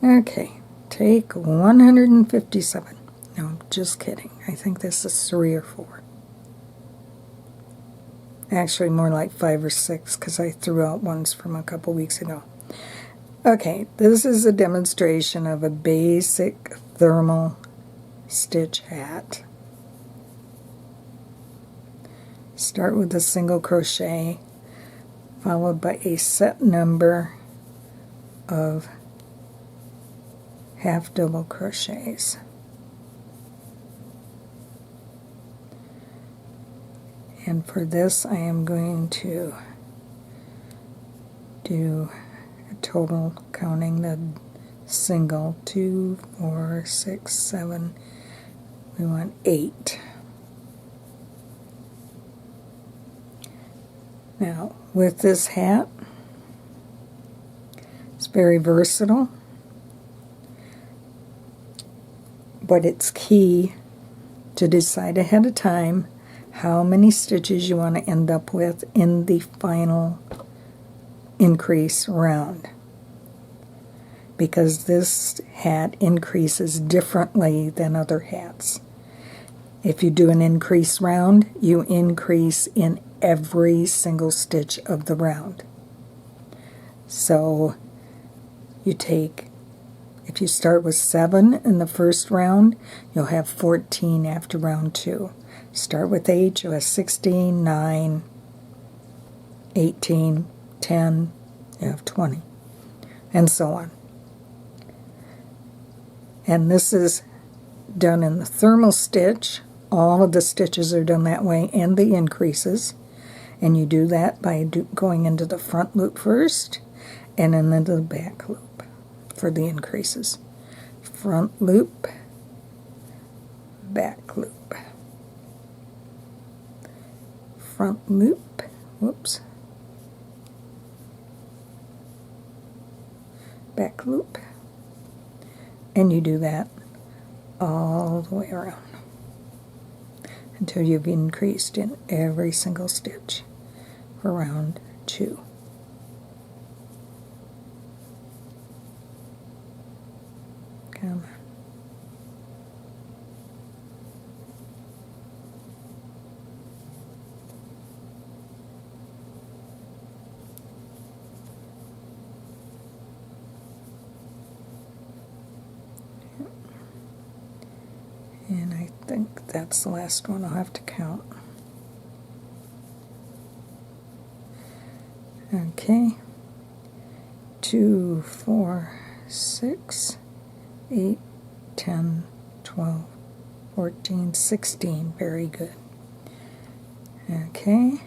Okay, take 157. No, I'm just kidding. I think this is 3 or 4. Actually, more like 5 or 6 because I threw out ones from a couple weeks ago. Okay, this is a demonstration of a basic thermal stitch hat. Start with a single crochet followed by a set number of half double crochets. And for this I am going to do a total, counting the single, 2, 4, 6, 7, we want 8. Now with this hat, it's very versatile, but it's key to decide ahead of time how many stitches you want to end up with in the final increase round, because this hat increases differently than other hats. If you do an increase round, you increase in every single stitch of the round. So you take, if you start with 7 in the first round, you'll have 14 after round 2. Start with 8, you have 16, 9, 18, 10, you have 20, and so on. And this is done in the thermal stitch. All of the stitches are done that way, and the increases. And you do that by going into the front loop first, and then into the back loop for the increases. Front loop, back loop. Front loop, whoops, back loop, and you do that all the way around until you've increased in every single stitch for round 2. Come on. And I think that's the last one I'll have to count. Okay. 2, 4, 6, 8, 10, 12, 14, 16. Very good. Okay.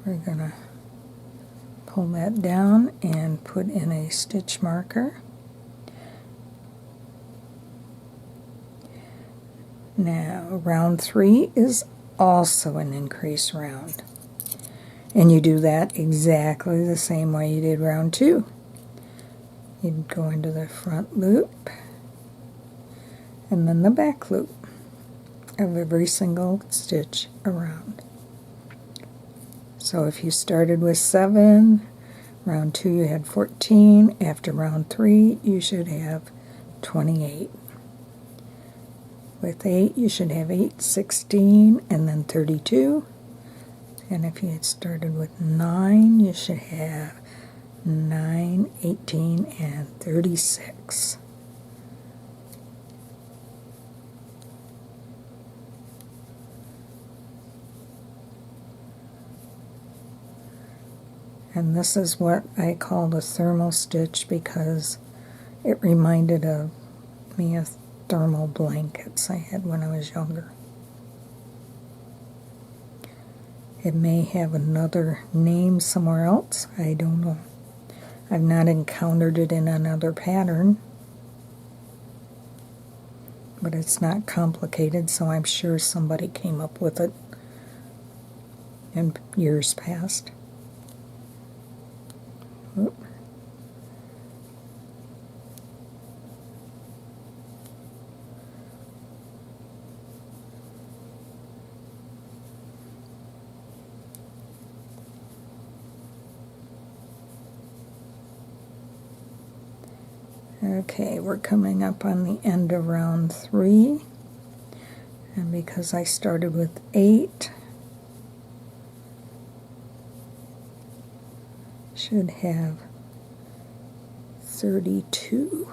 We're going to pull that down and put in a stitch marker. Now, round 3 is also an increase round. And you do that exactly the same way you did round 2. You'd go into the front loop and then the back loop of every single stitch around. So if you started with 7, round 2 you had 14, after round 3 you should have 28. With 8 you should have 8, 16, and then 32. And if you had started with 9, you should have 9, 18, and 36. And this is what I call the thermal stitch because it reminded me of thermal blankets I had when I was younger. It may have another name somewhere else, I don't know. I've not encountered it in another pattern, but it's not complicated, so I'm sure somebody came up with it in years past. Oop. Okay, we're coming up on the end of round 3, and because I started with 8, should have 32.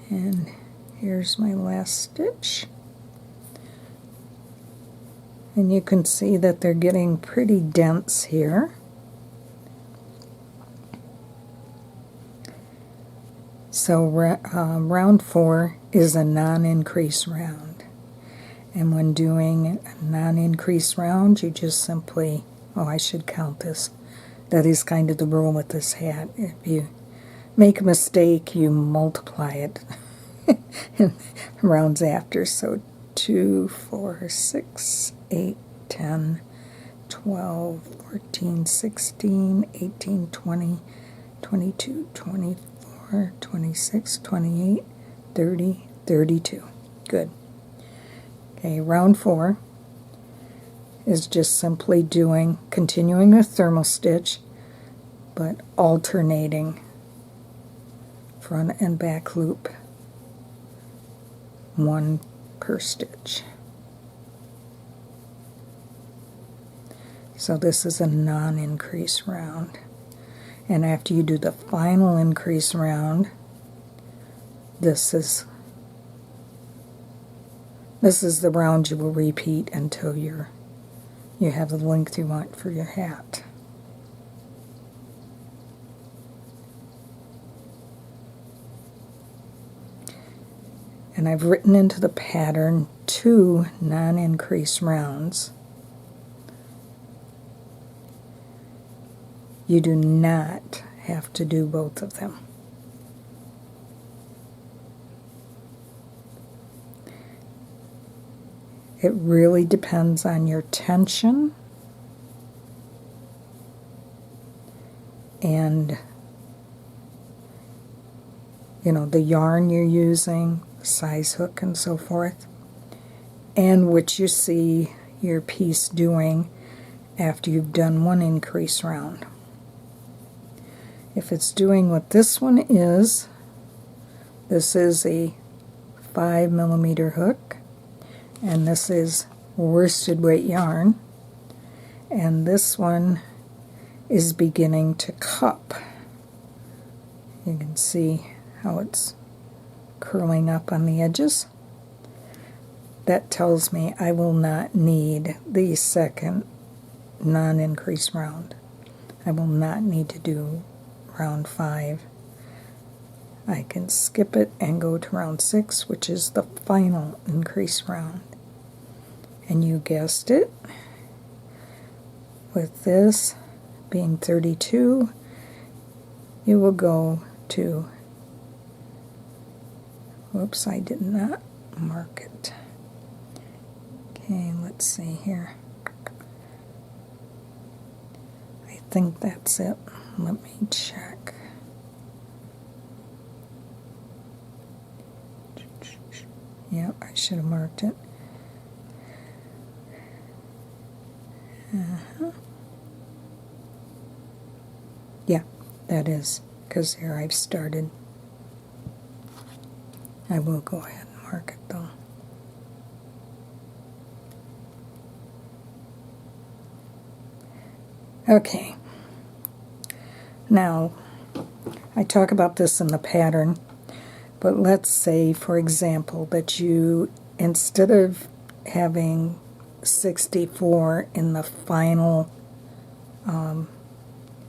And here's my last stitch. And you can see that they're getting pretty dense here. So round 4 is a non-increase round. And when doing a non-increase round, you just simply, oh, I should count this. That is kind of the rule with this hat. If you make a mistake, you multiply it in rounds after. So 2, 4, 6, 8, 10, 12, 14, 16, 18, 20, 22, 24, 26, 28, 30, 32. Good. Okay, round 4 is just simply continuing a thermal stitch, but alternating front and back loop, 1 per stitch. So this is a non-increase round. And after you do the final increase round, this is the round you will repeat until you have the length you want for your hat. And I've written into the pattern 2 non-increase rounds. You do not have to do both of them. It really depends on your tension and, you know, the yarn you're using, size hook and so forth, and what you see your piece doing after you've done 1 increase round. If it's doing what this one is, this is a 5mm hook, and this is worsted weight yarn, and this one is beginning to cup. You can see how it's curling up on the edges. That tells me I will not need the second non-increase round. I will not need to do round 5. I can skip it and go to round 6, which is the final increase round. And you guessed it, with this being 32, you will go to, whoops, I did not mark it. Okay, let's see here. I think that's it. Let me check. Yep, I should have marked it. Yeah, that is, because here I've started. I will go ahead and mark it though. Okay. Now, I talk about this in the pattern, but let's say, for example, that you, instead of having 64 in the final,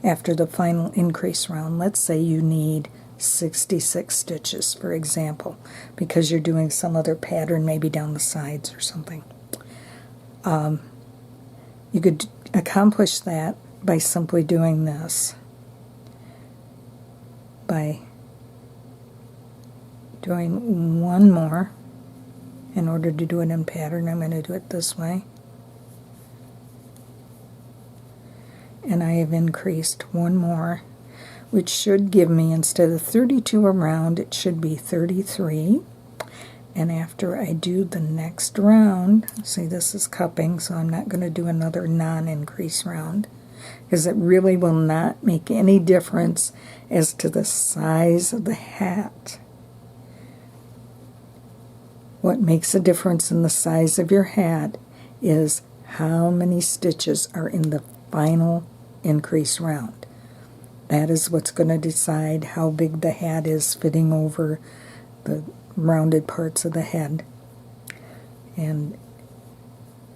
after the final increase round, let's say you need 66 stitches, for example, because you're doing some other pattern, maybe down the sides or something. You could accomplish that by simply doing this, by doing 1 more. In order to do it in pattern, I'm going to do it this way. And I have increased 1 more, which should give me, instead of 32 around, it should be 33. And after I do the next round, see, this is cupping, so I'm not going to do another non-increase round. because it really will not make any difference as to the size of the hat. What makes a difference in the size of your hat is how many stitches are in the final increase round. That is what's going to decide how big the hat is fitting over the rounded parts of the head. And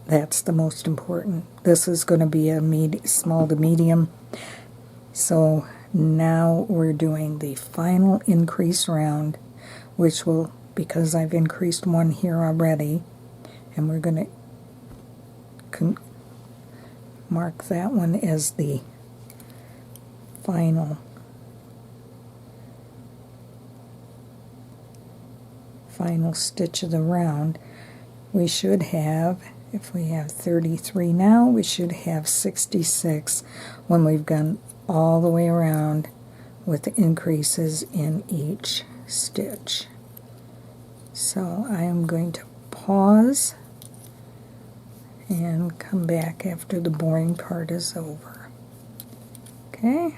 that's the most important. This is going to be a small to medium. So now we're doing the final increase round, which will, because I've increased one here already, and we're going to mark that one as the final stitch of the round. We should have, if we have 33 now, we should have 66 when we've gone all the way around with the increases in each stitch. So I am going to pause and come back after the boring part is over. Okay.